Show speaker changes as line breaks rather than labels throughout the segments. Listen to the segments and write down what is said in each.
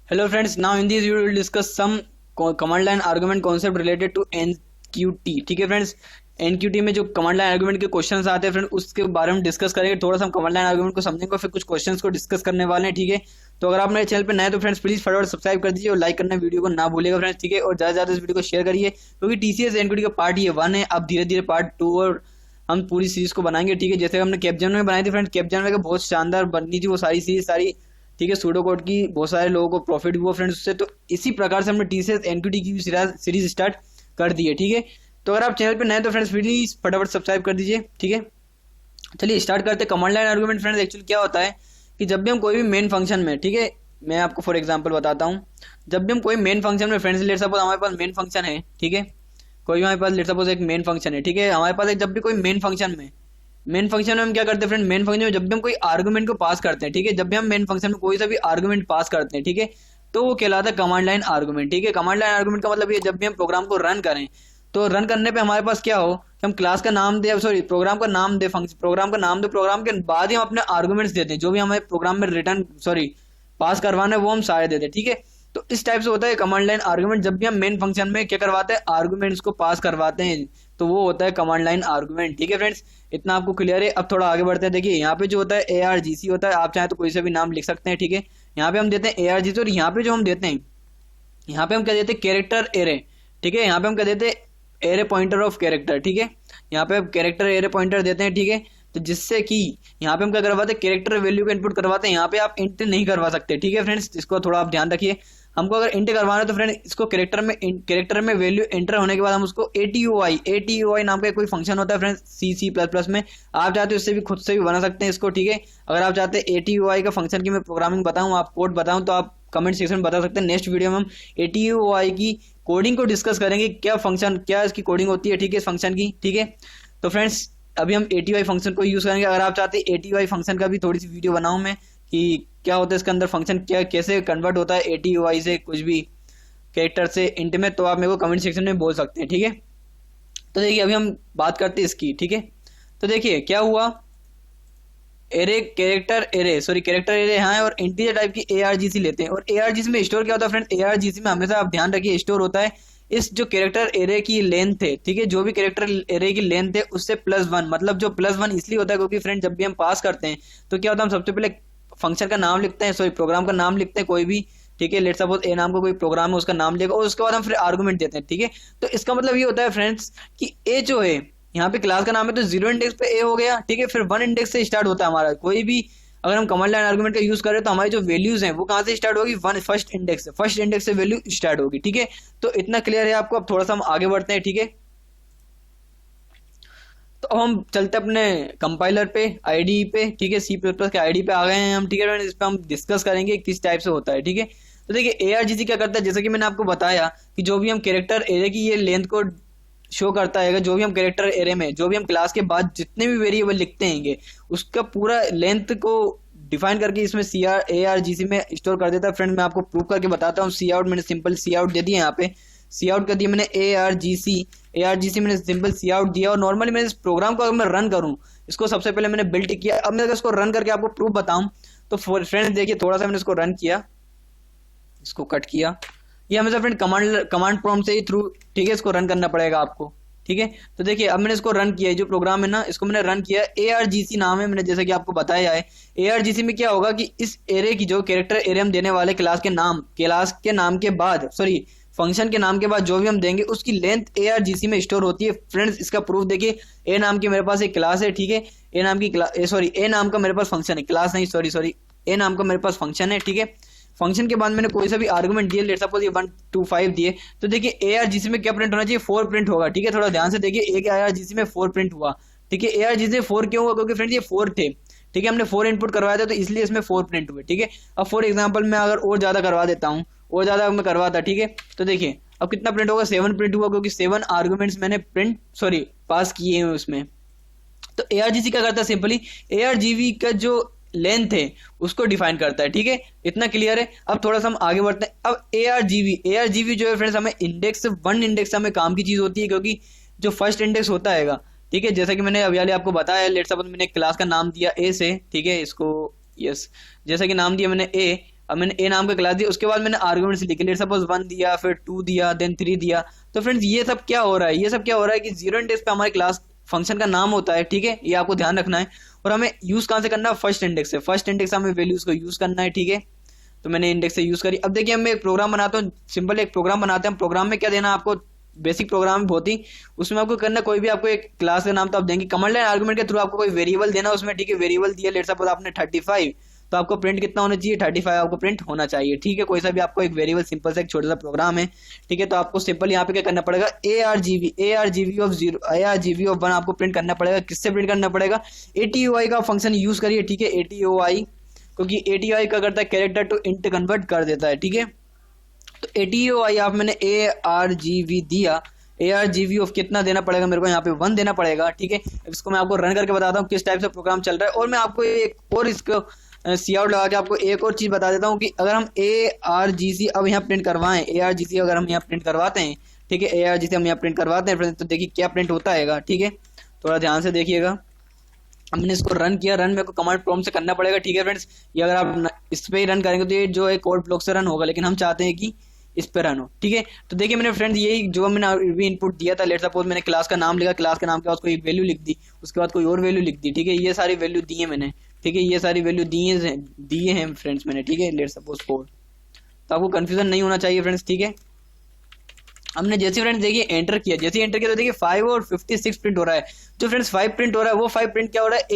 Hello friends, now in this video we will discuss some command line argument concept related to NQT। ठीक है friends, NQT में जो command line argument के questions आते हैं friend उसके बारे में डिस्कस करेंगे। थोड़ा सा हम कमांड लाइन आर्गुमेंट को समझेंगे, फिर कुछ क्वेश्चंस को डिस्कस करने वाले हैं। ठीक है, तो अगर आप मेरे चैनल पे नए तो फ्रेंड्स प्लीज फटाफट सब्सक्राइब कर दीजिए और लाइक करना वीडियो को ना भूलिएगा फ्रेंड्स। ठीक है, और ज्यादा से ज्यादा इस वीडियो को शेयर करिए क्योंकि TCS NQT का पार्ट ये 1 है। अब धीरे धीरे पार्ट 2 और हम पूरी सीरीज को बनाएंगे। ठीक है, जैसे हमने कैपजेमिनी में बनाई थी फ्रेंड्स, कैपजेमिनी में बहुत शानदार बननी थी वो सारी सीरीज सारी। ठीक है, सूडो कोड की बहुत सारे लोगों को प्रॉफिट हुआ फ्रेंड्स उससे। तो इसी प्रकार से हमने TCS NQT की सीरीज स्टार्ट कर दी है। ठीक है, तो अगर आप चैनल पे नए तो फ्रेंड्स प्लीज फटाफट सब्सक्राइब कर दीजिए। ठीक है, चलिए स्टार्ट करते हैं। Command line argument friends actually क्या होता है कि जब भी हम कोई भी मेन फंक्शन में, ठीक है मैं आपको फॉर एग्जांपल बताता हूँ, जब भी हम कोई मेन फंक्शन में फ्रेंड्स, लेट सपोज हमारे पास मेन फंक्शन है। ठीक है, कोई भी हमारे पास लेट सपोज एक मेन फंक्शन है। ठीक है, हमारे पास एक जब भी कोई मेन फंक्शन में हम क्या करते हैं फ्रेंड, मेन फंक्शन में जब भी हम कोई आर्गुमेंट को पास करते हैं, ठीक है, जब भी हम मेन फंक्शन में कोई सा भी आर्गुमेंट पास करते हैं, ठीक है, तो वो कहलाता है कमांड लाइन आर्गुमेंट। ठीक है, कमांड लाइन आर्गुमेंट का मतलब ये जब भी हम प्रोग्राम को रन करें तो रन करने पे हमारे पास क्या हो कि हम क्लास का नाम दे, सॉरी प्रोग्राम का नाम दे, प्रोग्राम का नाम दे, प्रोग्राम के बाद ही हम अपने आर्गुमेंट्स देते हैं, जो भी हमें प्रोग्राम में रिटर्न सॉरी पास करवाना है वो हम सारे देते हैं। ठीक है, तो इस टाइप से होता है कमांड लाइन आर्गुमेंट। जब भी हम मेन फंक्शन में क्या करवाते हैं, आर्गुमेंट्स को पास करवाते हैं, तो वो होता है कमांड लाइन आर्गुमेंट। ठीक है फ्रेंड्स, इतना आपको क्लियर है। अब थोड़ा आगे बढ़ते हैं। देखिए यहाँ पे जो होता है ARGC होता है, आप चाहें तो कोई से भी नाम लिख सकते हैं। ठीक है, यहाँ पे हम देते हैं ARGC और यहाँ पे जो हम देते हैं, यहाँ पे हम क्या देते हैं, कैरेक्टर एरे। ठीक है, यहाँ पे हम क्या देते हैं, एरे पॉइंटर ऑफ कैरेक्टर। ठीक है, यहाँ पे हम कैरेक्टर एरे पॉइंटर देते हैं। ठीक है, तो जिससे कि यहाँ पे हम क्या करवाते हैं, कैरेक्टर वैल्यू को इनपुट करवाते हैं। यहाँ पे आप इंट नहीं करवा सकते। ठीक है फ्रेंड्स, इसको थोड़ा आप ध्यान रखिए। हमको अगर इंट करवाना है तो फ्रेंड इसको कैरेक्टर में वैल्यू एंटर होने के बाद हम उसको ATUI नाम का कोई फंक्शन होता है फ्रेंड्स C++ में, आप चाहते हो इससे भी खुद से भी बना सकते हैं इसको। ठीक है, अगर आप चाहते हैं ATUI का फंक्शन की मैं प्रोग्रामिंग बताऊं, आप कोड बताऊं, तो आप कमेंट सेक्शन में बता सकते हैं। नेक्स्ट वीडियो में हम ATUI की कोडिंग को डिस्कस करेंगे, क्या फंक्शन, क्या इसकी कोडिंग होती है। ठीक है, इस फंक्शन की। ठीक है, तो फ्रेंड्स अभी हम ATUI फंक्शन को यूज करेंगे। अगर आप चाहते हैं ATUI फंक्शन का भी थोड़ी सी वीडियो बनाऊं मैं कि क्या होता है इसके अंदर फंक्शन, क्या कैसे कन्वर्ट होता है ATUI से कुछ भी कैरेक्टर से इंट में, तो आप मेरे को कमेंट सेक्शन में बोल सकते हैं। ठीक है, तो देखिए अभी हम बात करते हैं इसकी। ठीक है, तो देखिए क्या हुआ, कैरेक्टर एरे यहाँ है और इंटीजर टाइप की ARGC लेते हैं। और ARGC में स्टोर क्या होता है फ्रेंड्स, ARGC में हमेशा आप ध्यान रखिए स्टोर होता है इस जो कैरेक्टर एरे की लेंथ है। ठीक है, जो भी कैरेक्टर एरे की लेंथ है उससे +1, मतलब जो +1 इसलिए होता है क्योंकि फ्रेंड जब भी हम पास करते हैं तो क्या होता है, हम सबसे पहले फंक्शन का नाम लिखते हैं, सॉरी प्रोग्राम का नाम लिखते हैं कोई भी। ठीक है, लेट सपोज A नाम का कोई प्रोग्राम है उसका नाम लिखा और उसके बाद हम फिर आर्गुमेंट देते हैं। ठीक है, तो इसका मतलब ये होता है फ्रेंड्स कि A जो है यहाँ पे क्लास का नाम है तो 0 इंडेक्स पे A हो गया। ठीक है, फिर 1 इंडेक्स से स्टार्ट होता है हमारा कोई भी, अगर हम कमांड लाइन आर्गुमेंट का यूज करें तो हमारी जो वैल्यूज हैं वो कहाँ से स्टार्ट होगी, फर्स्ट इंडेक्स से वैल्यू स्टार्ट होगी। ठीक है, तो इतना क्लियर है आपको। अब थोड़ा सा हम आगे बढ़ते हैं। ठीक है, तो अब हम चलते अपने कंपाइलर पे, IDE पे। ठीक है, C++ के IDE पे आ गए हैं हम। ठीक है, इस पे हम डिस्कस करेंगे किस टाइप से होता है। ठीक है, तो देखिए ARGC क्या करता है, जैसे कि मैंने आपको बताया कि जो भी हम कैरेक्टर एरे की ये लेंथ को शो करता है, जो भी हम कैरेक्टर एरे में जो भी हम क्लास के बाद जितने भी वेरिएबल लिखते हैं उसका पूरा लेंथ को डिफाइन करके इसमें ARGC में स्टोर कर देता है। फ्रेंड मैं आपको प्रूव करके बताता हूँ। सी आउट मैंने सिंपल सी आउट दे दिया, यहाँ पे सी आउट कर दिया मैंने ARGC मैंने सिंपल सी आउट दिया। और नॉर्मली मैं इस प्रोग्राम को अगर मैं रन करूँ, इसको सबसे पहले मैंने बिल्ट किया। अब मैं अगर इसको रन करके आपको प्रूफ बताऊं तो फ्रेंड्स देखिए थोड़ा सा मैंने इसको रन किया, इसको कट किया, ये हमेशा फ्रेंड कमांड प्रॉम्प्ट से ही थ्रू, ठीक है, इसको रन करना पड़ेगा आपको। ठीक है, तो देखिए अब मैंने इसको रन किया, जो प्रोग्राम है ना इसको मैंने रन किया। ARGC नाम है, मैंने जैसे कि आपको बताया है। ARGC में क्या होगा कि इस एरे की जो कैरेक्टर एरे हम देने वाले क्लास के नाम के बाद, सॉरी फंक्शन के नाम के बाद जो भी हम देंगे उसकी लेंथ ARGC में स्टोर होती है। फ्रेंड्स इसका प्रूफ देखिए, A नाम की मेरे पास एक क्लास है। ठीक है, A नाम का मेरे पास फंक्शन है, क्लास नहीं सॉरी A नाम का मेरे पास फंक्शन है। ठीक है, फंक्शन के बाद मैंने कोई सा भी आर्गुमेंट दिए, लेट सपोज ये 1 2 5 दिए, तो देखिए ARGC में क्या प्रिंट होना चाहिए, 4 प्रिंट होगा। ठीक है, थोड़ा ध्यान से देखिए, एक ARGC में 4 प्रिंट हुआ। ठीक है, ARGC में 4 क्यों हुआ, क्योंकि फ्रेंड ये 4 थे। ठीक है, हमने 4 इनपुट करवाया था तो इसलिए इसमें 4 प्रिंट हुए। ठीक है, अब फॉर एग्जाम्पल मैं अगर और ज्यादा करवा देता हूँ, और ज्यादा मैं करवाता, ठीक है, तो देखिए अब कितना प्रिंट होगा, 7 प्रिंट हुआ, क्योंकि 7 आर्गुमेंट्स मैंने पास किए हैं उसमें। तो ARGC क्या करता है, सिंपली ARGC का जो लेंथ है उसको डिफाइन करता है। ठीक है, इतना क्लियर है। अब थोड़ा सा हम आगे बढ़ते हैं। अब ARGV जो है फ्रेंड्स, हमें 1 इंडेक्स हमें काम की चीज होती है, क्योंकि जो फर्स्ट इंडेक्स होता है, ठीक है, जैसा कि मैंने अभी आपको बताया, लेट सपोज मैंने क्लास का नाम दिया A से। ठीक है, इसको यस जैसा कि नाम दिया मैंने A, अब मैंने ए नाम का क्लास दिया, उसके बाद मैंने आर्गुमेंट्स लिखे, लेट सपोज 1 दिया, फिर 2 दिया, देन 3 दिया। तो फ्रेंड्स ये सब क्या हो रहा है, ये सब क्या हो रहा है कि जीरो इंडेक्स पे हमारे क्लास फंक्शन का नाम होता है, ठीक है, ये आपको ध्यान रखना है। और हमें यूज कहाँ से करना है, फर्स्ट इंडेक्स से, फर्स्ट इंडेक्स से हमें वैल्यूज को यूज करना है, ठीक है। तो मैंने इंडेक्स से यूज करी। अब देखिए मैं एक प्रोग्राम बनाता हूँ, सिंपल एक प्रोग्राम बनाते हैं। प्रोग्राम में क्या देना है आपको, बेसिक प्रोग्राम है बहुत ही, उसमें आपको करना कोई भी, आपको एक क्लास का नाम तो आप देंगे, कमांड लाइन आर्गुमेंट के थ्रू आपको कोई वेरिएबल देना उसमें, ठीक है। वेरिएबल दिया, लेट सपोज आपने 35, तो आपको प्रिंट कितना होना चाहिए, 35 आपको प्रिंट होना चाहिए, ठीक है। कोई सा भी आपको एक वेरिएबल, सिंपल सा एक छोटा सा प्रोग्राम है, ठीक है। तो आपको सिंपल यहाँ पे क्या करना पड़ेगा, ARGV ऑफ 0, ARGV ऑफ 1 आपको प्रिंट करना पड़ेगा। किससे प्रिंट करना पड़ेगा, ATOI का फंक्शन यूज करिए, ठीक है। ATOI, क्योंकि ATOI क्या करता है, कैरेक्टर टू इंट कन्वर्ट कर देता है, ठीक है। तो ATOI आप मैंने ARGV दिया, ARGV ऑफ कितना देना पड़ेगा मेरे को, यहाँ पे 1 देना पड़ेगा, ठीक है। इसको मैं आपको रन करके बताता हूँ किस टाइप से प्रोग्राम चल रहा है। और मैं आपको एक और इसको सी आउट लगा के आपको एक और चीज बता देता हूँ कि अगर हम ARGC अब यहाँ प्रिंट करवाएं, ARGC अगर हम यहाँ प्रिंट करवाते हैं, ठीक है, ARGC हम यहाँ प्रिंट करवाते हैं, तो देखिए क्या प्रिंट होता है, ठीक है। थोड़ा ध्यान से देखिएगा। हमने इसको रन किया, रन मेरे को कमांड प्रॉम्प्ट से करना पड़ेगा, ठीक है फ्रेंड्स। ये अगर आप इस पे ही रन करेंगे तो ये जो है कोड ब्लॉक से रन होगा, लेकिन हम चाहते हैं कि इस पे रन हो, ठीक है। तो देखिए मैंने फ्रेंड्स यही जो मैंने अभी इनपुट दिया था, लेट सपोज मैंने क्लास का नाम लिखा, क्लास का नाम के बाद कोई वैल्यू लिख दी, उसके बाद कोई और वैल्यू लिख दी, ठीक है। ये सारी वैल्यू दी है मैंने, ठीक है, ये सारी वैल्यू दिए हैं फ्रेंड्स मैंने, ठीक है। लेट सपोज 4, तो आपको कंफ्यूजन नहीं होना चाहिए फ्रेंड्स, ठीक है। हमने जैसे फ्रेंड्स देखिए एंटर किया, जैसे एंटर किया तो देखिए 5 और 56 प्रिंट हो रहा है। जो फ्रेंड्स 5 प्रिंट हो रहा है वो 5 प्रिंट क्या हो रहा है,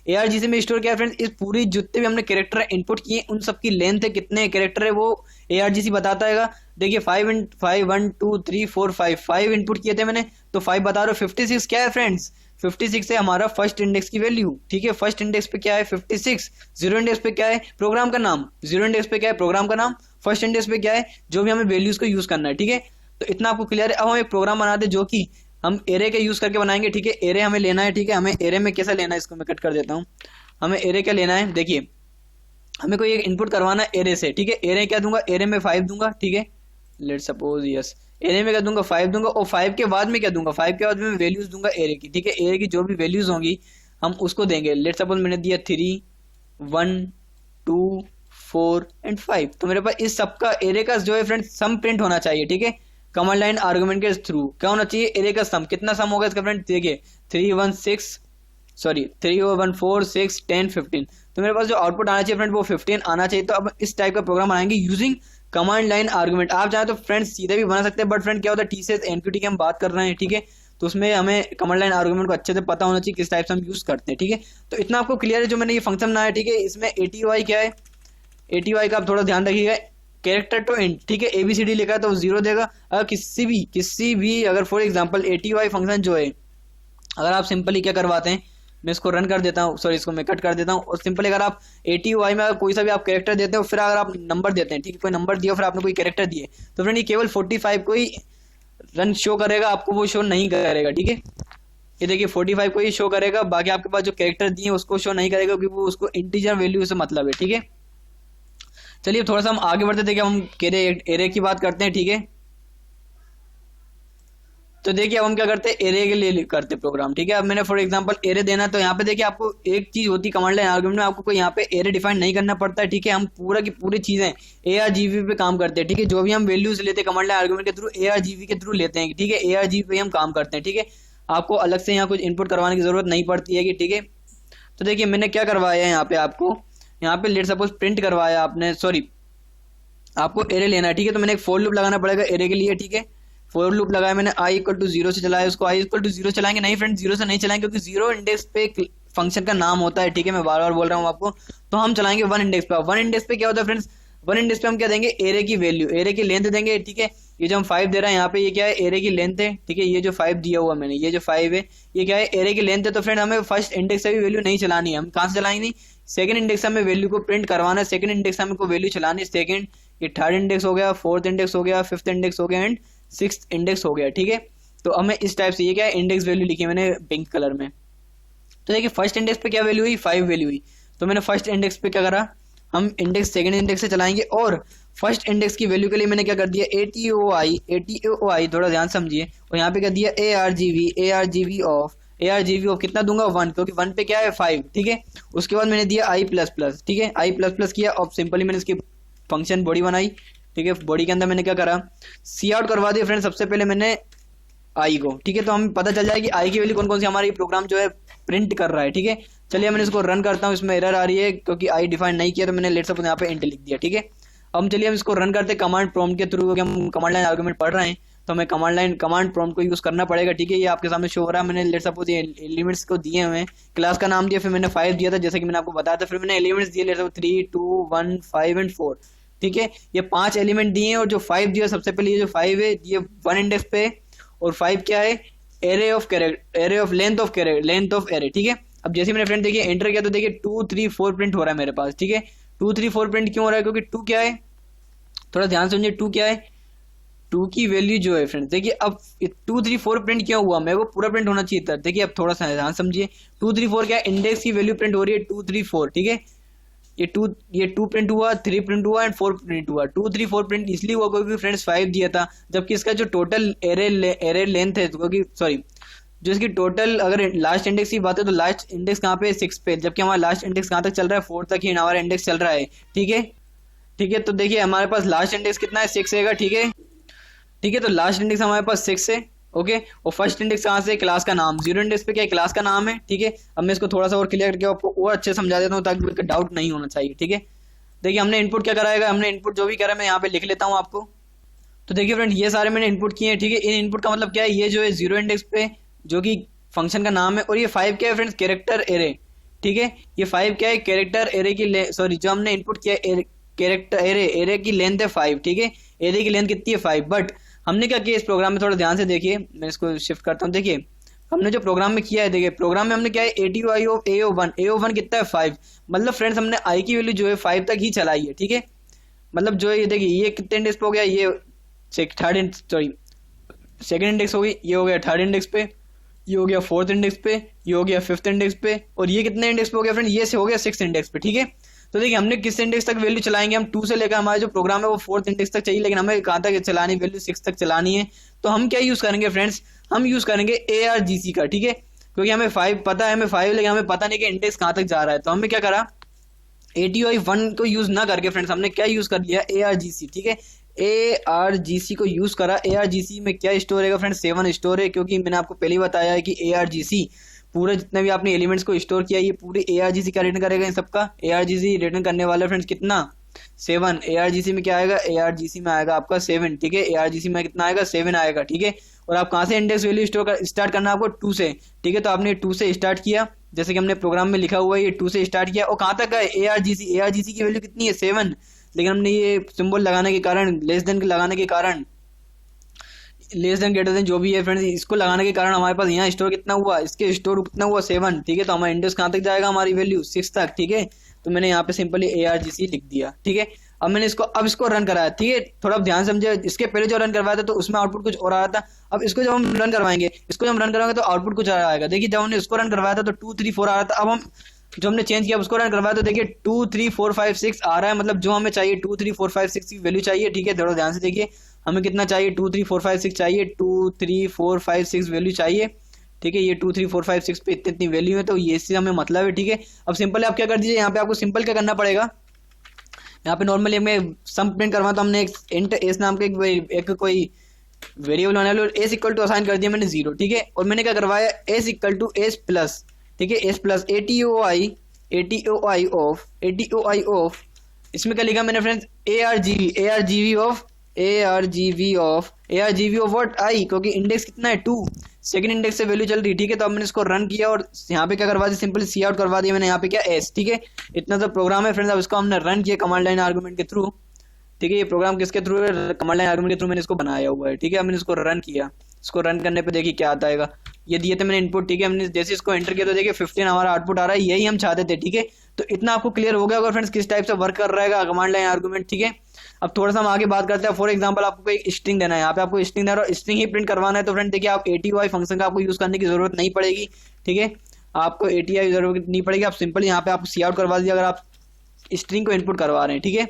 ARGC में स्टोर किया फ्रेंड्स। इस पूरी जितने भी हमने कैरेक्टर इनपुट किए उन सबकी लेंथ है, कितने कैरेक्टर है वो ARGC बताता है। देखिए 5 1 2 3 4 5 इनपुट किए थे मैंने, तो 5 बता रहा हूँ। 56 क्या है फ्रेंड्स, 56 है हमारा फर्स्ट इंडेक्स की वैल्यू, ठीक है। फर्स्ट इंडेक्स पे क्या है 56, जीरो इंडेक्स पे क्या है प्रोग्राम का नाम, जीरो इंडेक्स पे क्या है प्रोग्राम का नाम, फर्स्ट इंडेक्स पे क्या है जो भी हमें वैल्यूज को यूज करना है, ठीक है। तो इतना आपको क्लियर है। अब हम एक प्रोग्राम बनाते हैं जो कि हम एरे का यूज करके बनाएंगे, ठीक है। एरे हमें लेना है, ठीक है। हमें एरे में कैसा लेना है, इसको मैं कट कर देता हूँ। हमें एरे क्या लेना है, देखिए हमें कोई एक इनपुट करवाना है एरे से, ठीक है। एरे क्या दूंगा, एरे में 5 दूंगा, ठीक है। लेट सपोज यस, एरे में क्या दूंगा 5 दूंगा, और 5 के बाद में क्या दूंगा, 5 के बाद में वैल्यूज दूंगा एरे की, ठीक है। एरे की जो भी वैल्यूज होंगी हम उसको देंगे। लेट सपोज मैंने दिया 3 1 2 4 एंड 5, तो मेरे पास इस सबका एरे का जो है फ्रेंड्स सम प्रिंट होना चाहिए, ठीक है। कमांड लाइन आर्गुमेंट के थ्रू क्या होना चाहिए, एरे का सम, कितना सम होगा इसका फ्रेंड, देखिए 3 1 4 6 10 15, तो मेरे पास जो आउटपुट आना चाहिए फ्रेंड वो 15 आना चाहिए। तो अब इस टाइप का प्रोग्राम बनाएंगे यूजिंग कमांड लाइन आर्गुमेंट। आप चाहे तो फ्रेंड्स सीधे भी बना सकते हैं, बट फ्रेंड क्या होता है TCS NQT की हम बात कर रहे हैं, ठीक है। तो उसमें हमें कमांड लाइन आर्गुमेंट को अच्छे से पता होना चाहिए किस टाइप से हम यूज करते हैं, ठीक है। तो इतना आपको क्लियर है जो मैंने ये फंक्शन बनाया, ठीक है। इसमें ATOI क्या है, ATOI का आप थोड़ा ध्यान रखिएगा, कैरेक्टर टू इंट, ठीक है। ABCD लिखा है तो 0 देगा। अगर किसी भी अगर फॉर एग्जांपल ATOI फंक्शन जो है, अगर आप सिंपली क्या करवाते हैं, मैं इसको रन कर देता हूँ, सॉरी इसको मैं कट कर देता हूँ। और सिंपली अगर आप ATOI में अगर कोई सा भी आप कैरेक्टर देते हो, फिर अगर आप नंबर देते हैं, ठीक है, कोई नंबर दिया फिर आपने कोई कैरेक्टर दिए, तो फ्रेंड ये केवल 45 को ही रन शो करेगा, आपको वो शो नहीं करेगा, ठीक है। ये देखिए 45 को ही शो करेगा, बाकी आपके पास जो कैरेक्टर दिए उसको शो नहीं करेगा, क्योंकि वो उसको इंटीजर वैल्यू से मतलब है, ठीक है। चलिए थोड़ा सा हम आगे बढ़ते देखिए, हम एरे की बात करते हैं, ठीक है। तो देखिए अब हम क्या करते हैं, एरे के लिए करते हैं प्रोग्राम, ठीक है। अब मैंने फॉर एग्जांपल एरे देना है, तो यहाँ पे देखिए आपको एक चीज होती है कमांड लाइन आर्गुमेंट में, आपको कोई यहाँ पे एरे डिफाइन नहीं करना पड़ता है, ठीक है। हम पूरा की पूरी चीजें ARGV पे काम करते हैं, ठीक है। जो भी हम वैल्यूज लेते हैं कमांड लाइन आर्गुमेंट के थ्रू ARGV के थ्रू लेते हैं, ठीक है। ARGV पे हम काम करते हैं, ठीक है। आपको अलग से यहाँ कुछ इनपुट करवाने की जरूरत नहीं पड़ती है, ठीक है। तो देखिए मैंने क्या करवाया है यहाँ पे, आपको यहाँ पे लेट सपोज प्रिंट करवाया आपने, सॉरी आपको एरे लेना है, ठीक है। तो मैंने एक फॉर लूप लगाना पड़ेगा एरे के लिए, ठीक है। फॉर लूप लगाया मैंने, i = 0 से चलाया उसको, i = 0 चलाएंगे नहीं फ्रेंड, 0 से नहीं चलाएंगे, क्योंकि 0 इंडेक्स पे फंक्शन का नाम होता है, ठीक है। मैं बार बार बोल रहा हूँ आपको। तो हम चलाएंगे 1 इंडेक्स पे। 1 इंडेक्स पे क्या होता है फ्रेंड्स, 1 इंडेक्स पे हम क्या देंगे, एरे की वैल्यू, एरे की लेंथ देंगे, ठीक है। ये जो हम 5 दे रहे हैं यहाँ पे, ये क्या है, एरे की लेंथ है, ठीक है। ये जो 5 दिया हुआ मैंने, ये जो 5 है ये क्या है, एरे की लेंथ है। तो फ्रेंड हमें फर्स्ट इंडेक्स से भी वैल्यू नहीं चलानी है, हम कहाँ से चलाएंगे, सेकंड इंडेक्स हमें वैल्यू को प्रिंट करवाना है, सेकंड इंडेक्स हमें को वैल्यू चलानी है, सेकंड, ये थर्ड इंडेक्स हो गया, फोर्थ इंडेक्स हो गया, फिफ्थ इंडेक्स हो गया एंड सिक्स्थ इंडेक्स हो गया, ठीक है। तो हमें इस टाइप से, ये क्या है, इंडेक्स वैल्यू लिखी है मैंने पिंक कलर में। तो देखिए फर्स्ट इंडेक्स पे क्या वैल्यू हुई, 5 वैल्यू हुई। तो मैंने फर्स्ट इंडेक्स पे क्या करा, हम इंडेक्स सेकंड इंडेक्स से चलाएंगे, और फर्स्ट इंडेक्स की वैल्यू के लिए मैंने क्या कर दिया, ATOI, थोड़ा ध्यान समझिए, और यहाँ पे कर दिया ARGV ऑफ ARGV ऑफ कितना दूंगा 1, क्योंकि 1 पे क्या है 5, ठीक है। उसके बाद मैंने दिया I प्लस प्लस, ठीक है, I प्लस प्लस किया और सिंपली मैंने इसकी फंक्शन बॉडी बनाई, ठीक है। बॉडी के अंदर मैंने क्या करा, सी आउट करवा दिया फ्रेंड सबसे पहले मैंने आई को, ठीक है। तो हमें पता चल जाए कि आई की वैल्यू कौन कौन सी हमारी प्रोग्राम जो है प्रिंट कर रहा है, ठीक है। चलिए मैंने इसको रन करता हूँ, इसमें एरर आ रही है क्योंकि आई डिफाइन नहीं किया, तो मैंने लेट सपोज यहाँ पे इंट लिख दिया, ठीक है। अब चलिए हम इसको रन करते कमांड प्रॉम्प्ट के थ्रू, क्योंकि हम कमांड लाइन आर्गुमेंट पढ़ रहे हैं तो हमें कमांड प्रॉम्प्ट को यूज करना पड़ेगा, ठीक है। ये आपके सामने शो हो रहा है, मैंने लेट सपोज ये एलिमेंट्स को दिए हुए, क्लास का नाम दिया, फिर मैंने 5 दिया था जैसे कि मैंने आपको बताया था, फिर मैंने एलिमेंट्स दिए लेट सपोज 3 2 1 5 एंड 4, ठीक है। ये 5 एलिमेंट दिए हैं और जो 5 दिया सबसे पहले, ये जो 5 है ये 1 इंडेक्स पे, और 5 क्या है, array of length of array, ठीक है। अब जैसे मैंने फ्रेंड देखिए एंटर किया तो देखिए 2 3 4 प्रिंट हो रहा है मेरे पास, ठीक है। 2 3 4 प्रिंट क्यों हो रहा है, क्योंकि 2 क्या है, थोड़ा ध्यान समझिए, 2 क्या है, 2 की वैल्यू जो है फ्रेंड्स, देखिए अब 2 3 4 प्रिंट क्यों हुआ, मेरे को पूरा प्रिंट होना चाहिए था। देखिए अब थोड़ा सा ध्यान समझिए, 2 3 4 क्या है, इंडेक्स की वैल्यू प्रिंट हो रही है 2 3 4, ठीक है। ये 2 प्रिंट हुआ, 3 प्रिंट हुआ एंड 4 प्रिंट हुआ। 2 3 4 प्रिंट इसलिए हुआ क्योंकि फ्रेंड्स 5 दिया था, जबकि इसका जो टोटल एरे लेंथ है, क्योंकि सॉरी जो इसकी टोटल, अगर लास्ट इंडेक्स की बात है तो लास्ट इंडेक्स कहाँ पे, 6 पे, जबकि हमारा लास्ट इंडेक्स कहाँ तक चल रहा है, 4 तक ही हमारा इंडेक्स चल रहा है, ठीक है। ठीक है, तो देखिए हमारे पास लास्ट इंडेक्स कितना है, 6 है, ठीक है। ठीक है, तो लास्ट इंडेक्स हमारे पास 6 है, ओके। और फर्स्ट इंडेक्स कहाँ से, क्लास का नाम, 0 इंडेक्स पे क्या है, क्लास का नाम है, ठीक है। अब मैं इसको थोड़ा सा और क्लियर करके आपको और अच्छे समझा देता हूँ ताकि डाउट नहीं होना चाहिए, ठीक है। देखिए हमने इनपुट क्या कराएगा, हमने इनपुट जो भी करा मैं यहाँ पे लिख लेता हूँ आपको। तो देखिए फ्रेंड ये सारे मैंने इनपुट किए हैं, ठीक है। इन इनपुट का मतलब क्या है, ये जो है 0 इंडेक्स पे जो कि फंक्शन का नाम है, और ये 5 क्या है फ्रेंड्स, कैरेक्टर एरे, ठीक है। ये 5 क्या है, कैरेक्टर एरे की सॉरी जो हमने इनपुट किया है कैरेक्टर एरे की लेंथ है 5, ठीक है। एरे की लेंथ कितनी है 5, बट हमने क्या किया इस प्रोग्राम में, थोड़ा ध्यान से देखिए, मैं इसको शिफ्ट करता हूँ। देखिए हमने जो प्रोग्राम में किया है, देखिए प्रोग्राम में हमने क्या है, ATI ऑफ AO1 कितना है 5, मतलब फ्रेंड्स हमने आई की वैल्यू जो है 5 तक ही चलाई है, ठीक है। मतलब जो है ये देखिए ये कितने इंडेक्स पे हो गया, ये सेकंड इंडेक्स हो गई, ये हो गया थर्ड इंडेक्स पे, ये हो गया फोर्थ इंडेक्स पे, ये हो गया फिफ्थ इंडेक्स पे, और ये कितने इंडेक्स पे हो गया फ्रेंड, ये से हो गया 6th इंडेक्स पे, ठीक है। तो देखिए हमने किस इंडेक्स तक वैल्यू चलाएंगे, हम 2 से लेकर हमारा जो प्रोग्राम है वो 4th इंडेक्स तक चाहिए, लेकिन हमें कहाँ तक चलानी, वैल्यू 6 तक चलानी है। तो हम क्या यूज करेंगे फ्रेंड्स, हम यूज करेंगे ARGC का, ठीक है। क्योंकि हमें 5 पता है, हमें 5 लेकिन हमें पता नहीं कि इंडेक्स कहाँ तक जा रहा है, तो हमने क्या करा, ATI 1 को यूज ना करके फ्रेंड्स हमने क्या यूज कर लिया, ARGC, ठीक है। ARGC को यूज करा। ARGC में क्या स्टोर है फ्रेंड्स, 7 स्टोर है, क्योंकि मैंने आपको पहले ही बताया है कि ARGC पूरे जितने भी आपने एलिमेंट्स को स्टोर किया ये पूरे ARGC का रिटर्न करेगा, इन सबका ARGC रिटर्न करने वाला फ्रेंड्स कितना, 7। ARGC में क्या आएगा, ARGC में आएगा आपका 7, ठीक है। ARGC में कितना आएगा, 7 आएगा, ठीक है। और आप कहाँ से इंडेक्स वैल्यू स्टार्ट करना है आपको, 2 से, ठीक है। तो आपने 2 से स्टार्ट किया, जैसे कि हमने प्रोग्राम में लिखा हुआ है, ये 2 से स्टार्ट किया, और कहाँ तक गए, ARGC की वैल्यू कितनी है, 7, लेकिन हमने ये सिंबल लगाने के कारण, लेस देन लगाने के कारण, लेस देन ग्रेटर देन जो भी है फ्रेंड्स, इसको लगाने के कारण हमारे पास यहाँ स्टोर कितना हुआ, इसके स्टोर कितना हुआ 7, ठीक है। तो हमारा इंडेक्स कहाँ तक जाएगा, हमारी वैल्यू 6 तक, ठीक है। तो मैंने यहाँ पे सिंपली ARGC लिख दिया, ठीक है। अब मैंने इसको रन कराया, ठीक है। थोड़ा ध्यान समझे, इसके पहले जो रन करवाया था तो उसमें आउटपुट कुछ और आया था। अब इसको जब हम रन करवाएंगे, तो आउटपुट कुछ और आएगा। देखिए जब हमने इसको रन करवाया था तो 2 3 4 आ रहा था, अब हम जो हमने चेंज किया उसको रन करवाया तो देखिए 2 3 4 5 6 आ रहा है, मतलब जो हमें चाहिए 2 3 4 5 6 की वैल्यू चाहिए, ठीक है। थोड़ा ध्यान से देखिए हमें कितना चाहिए, 2 3 4 5 6 चाहिए, 2 3 4 5 6 वैल्यू चाहिए, ठीक है। ये 2 3 4 5 6 पे इतनी वैल्यू है, तो ये इससे हमें मतलब है, ठीक है। अब सिंपल आप क्या कर दीजिए, यहाँ पे आपको सिंपल क्या करना पड़ेगा, यहाँ पे नॉर्मली हमें सम प्रिंट करवा, तो हमने एक इंट एस नाम के एक कोई वेरिएबल बनाया और एस इक्वल टू असाइन कर दिया मैंने 0, ठीक है। और मैंने क्या करवाया, S equal to S plus, ठीक है, एस प्लस ATOI ऑफ इसमें क्या लिखा मैंने friends, ARGV of what I, क्योंकि इंडेक्स कितना है 2, सेकंड इंडेक्स से वैल्यू चल रही, ठीक है। तो अब मैंने इसको रन किया और यहाँ पे क्या करवा दिया, सिंपली सी आउट करवा दिया मैंने यहाँ पे क्या एस, ठीक है। इतना तो प्रोग्राम है फ्रेंड्स। अब इसको हमने रन किया कमांड लाइन आर्गुमेंट के थ्रू, ठीक है। ये प्रोग्राम किसके थ्रू है, कमांड लाइन आर्गुमेंट के थ्रू मैंने इसको बनाया हुआ है, ठीक है। मैंने इसको रन किया, इसको रन करने पे देखिए क्या आता है, ये दिए थे मैंने इनपुट, ठीक है। हमने जैसे इसको एंटर किया तो देखिए 15 हमारा आउटपुट आ रहा है, यही हम चाहते थे, ठीक है। तो इतना आपको क्लियर हो गया होगा फ्रेंड्स किस टाइप से वर्क कर रहा है कमांड लाइन आर्गुमेंट, ठीक है। अब थोड़ा सा हम आगे बात करते हैं। फॉर एग्जांपल आपको कोई स्ट्रिंग देना है, यहाँ पे आपको स्ट्रिंग देना है और स्ट्रिंग ही प्रिंट करवाना है, तो फ्रेंड देखिए आप ATOI फंक्शन का आपको यूज करने की जरूरत नहीं पड़ेगी, ठीक है। आपको ATOI जरूरत नहीं पड़ेगी, आप सिंपल यहाँ पे आपको सी आउट करवा दीजिए अगर आप स्ट्रिंग को इनपुट करवा रहे हैं, ठीक है।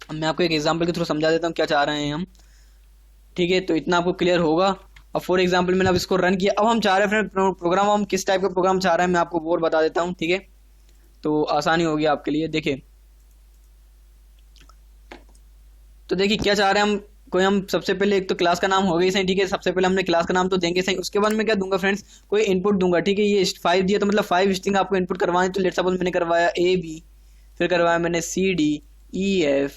अब मैं आपको एक एग्जाम्पल के थ्रू समझा देता हूँ क्या चाह रहे हैं हम, ठीक है। तो इतना आपको क्लियर होगा। अब फॉर एग्जाम्पल मैंने अब इसको रन किया। अब हम चाह रहे हैं फ्रेंड प्रोग्राम, हम किस टाइप का प्रोग्राम चाह रहे हैं मैं आपको वो बता देता हूँ, ठीक है, तो आसानी होगी आपके लिए। देखिए तो देखिए क्या चाह रहे हैं हम, कोई हम सबसे पहले एक तो क्लास का नाम हो गई सही, ठीक है, सबसे पहले हमने क्लास का नाम तो देंगे सही। उसके बाद मैं क्या दूंगा फ्रेंड्स, कोई इनपुट दूंगा, ठीक है। ये 5 दिया तो मतलब 5 स्ट्रिंग आपको इनपुट करवानी, तो लेट्स सपोज मैंने करवाया AB, फिर करवाया मैंने CD, EF,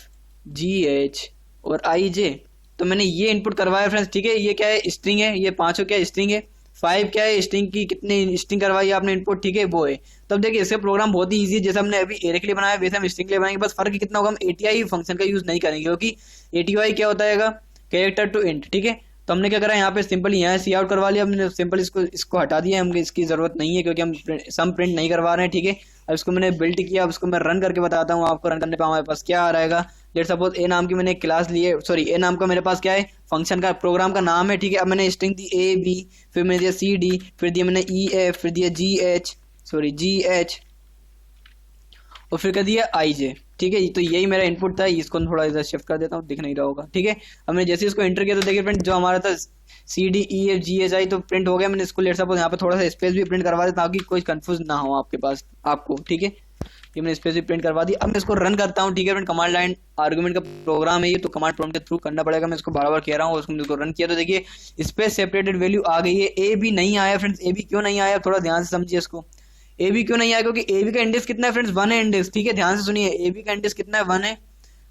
GH और IJ, तो मैंने ये इनपुट करवाया फ्रेंड्स, ठीक है। ये क्या है, स्ट्रिंग है, ये पांचों क्या स्ट्रिंग है। 5 क्या है, स्ट्रिंग की कितनी स्ट्रिंग करवाई आपने इनपुट, ठीक है, वो है। तब देखिए इसका प्रोग्राम बहुत ही ईजी है, जैसे हमने अभी एरे के लिए बनाया वैसे हम स्ट्रिंग के लिए बनाएंगे। बस फर्क कितना होगा, हम ATI फंक्शन का यूज नहीं करेंगे, क्योंकि ATI क्या होता है, कैरेक्टर टू इंट, ठीक है। तो हमने क्या करा, यहाँ पे सिंपल यहाँ सी आउट करवा लिया हमने, सिंपल इसको हटा दिया, हमको इसकी जरूरत नहीं है क्योंकि हम सम प्रिंट नहीं करवा रहे हैं, ठीक है। अब इसको मैंने बिल्ट किया, अब इसको मैं रन करके बताता हूँ आपको, रन करने पे हमारे पास क्या आ रहेगा। लेट सपोज ए नाम की मैंने क्लास ली है, सॉरी ए नाम का मेरे पास क्या है, फंक्शन का प्रोग्राम का नाम है, ठीक है। अब मैंने स्ट्रिंग दी AB, फिर मैंने दिया CD, फिर दिया मैंने EF, फिर दिया GH और फिर कर दिया IJ, ठीक है। तो यही मेरा इनपुट था, इसको थोड़ा इधर शिफ्ट कर देता हूँ, दिख नहीं रहा होगा, ठीक है। अब मैंने जैसे इसको एंटर किया तो देखिए फ्रेंड जो हमारा था CDEFGHI तो प्रिंट हो गया। मैंने इसको लेट सपोज यहाँ पे थोड़ा सा स्पेस भी प्रिंट करवा दिया ताकि कोई कंफ्यूज ना हो आपके पास आपको, ठीक है। ये मैंने स्पेस भी प्रिंट करवा दी। अब मैं इसको रन करता हूँ, ठीक है फ्रेंड। कमांड लाइन आर्गुमेंट का प्रोग्राम है ये, तो कमांड प्रॉम्प्ट के थ्रू करना पड़ेगा, मैं इसको बार बार कह रहा हूँ। उसको रन किया तो देखिए स्पेस सेपरेटेड वैल्यू आ गई है। ए भी नहीं आया फ्रेंड्स, ए भी क्यों नहीं आया, थोड़ा ध्यान से समझिए इसको। ए बी क्यों नहीं आया, क्योंकि ए बी का इंडेक्स कितना है फ्रेंड्स, 1 है इंडेक्स, ठीक है। ध्यान से सुनिए, ए बी का इंडेक्स कितना है, 1 है,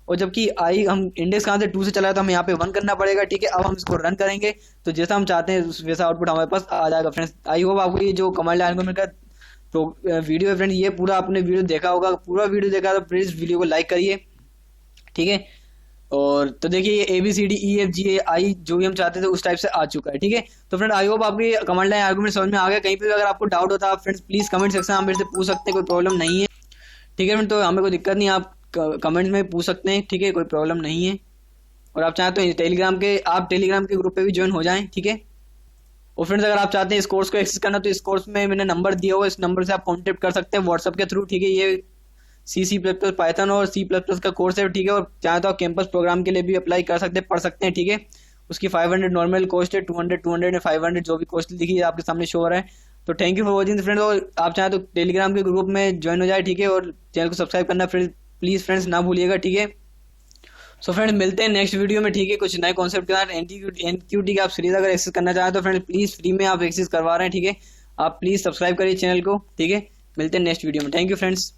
और जबकि आई हम इंडेक्स कहाँ से 2 से चला है, तो हमें यहाँ पे 1 करना पड़ेगा, ठीक है। अब हम इसको रन करेंगे तो जैसा हम चाहते हैं वैसा आउटपुट हमारे पास आ जाएगा फ्रेंड्स। आई होप आपको ये जो कमांड लाइन को मिलकर तो वीडियो है फ्रेंड, ये पूरा आपने वीडियो देखा होगा, पूरा वीडियो देखा तो प्लीज वीडियो को लाइक करिए, ठीक है। और तो देखिए ये ABCDEFGHI जो भी हम चाहते थे उस टाइप से आ चुका है, ठीक है। तो फ्रेंड आई होप आपकी कमांड लाइन आर्गुमेंट समझ में आ गया। कहीं पे भी अगर आपको डाउट होता है आप फ्रेंड्स प्लीज कमेंट सेक्शन में मेरे से पूछ सकते हैं, कोई प्रॉब्लम नहीं है, ठीक है फ्रेंड। तो हमें कोई दिक्कत नहीं है, आप कमेंट में पूछ सकते हैं, ठीक है, कोई प्रॉब्लम नहीं है। और आप चाहें तो टेलीग्राम के ग्रुप पे भी ज्वाइन हो जाएं, ठीक है। और फ्रेंड्स अगर आप चाहते हैं इस कोर्स को एक्सेस करना तो इस कोर्स में मैंने नंबर दिया हुआ है, इस नंबर से आप कांटेक्ट कर सकते हैं व्हाट्सएप के थ्रू, ठीक है। ये C++ पाइथन और C++ का कोर्स है, ठीक है। और चाहे तो आप कैंपस प्रोग्राम के लिए भी अप्लाई कर सकते हैं, पढ़ सकते हैं, ठीक है। उसकी 500 नॉर्मल कॉस्ट है, 200 500 जो भी कॉस्ट लिखी है आपके सामने शो हो रहा है। तो thank you for watching friends. और आप चाहें तो टेलीग्राम के ग्रुप में ज्वाइन हो जाए, ठीक है। और चैनल को सब्सक्राइब करना प्लीज फ्रेंड्स ना भूलिएगा, ठीक है। सो फ्रेंड्स मिलते हैं नेक्स्ट वीडियो में, ठीक है, कुछ नए कॉन्सेप्ट के साथ। NQT का आप सीरीज अगर एक्सेस करना चाहें तो फ्रेंड्स प्लीज फ्री में आप एक्सेस करवा रहे हैं, ठीक है। आप प्लीज सब्सक्राइब करिए चैनल को, ठीक है। मिलते हैं नेक्स्ट वीडियो में, थैंक यू फ्रेंड्स।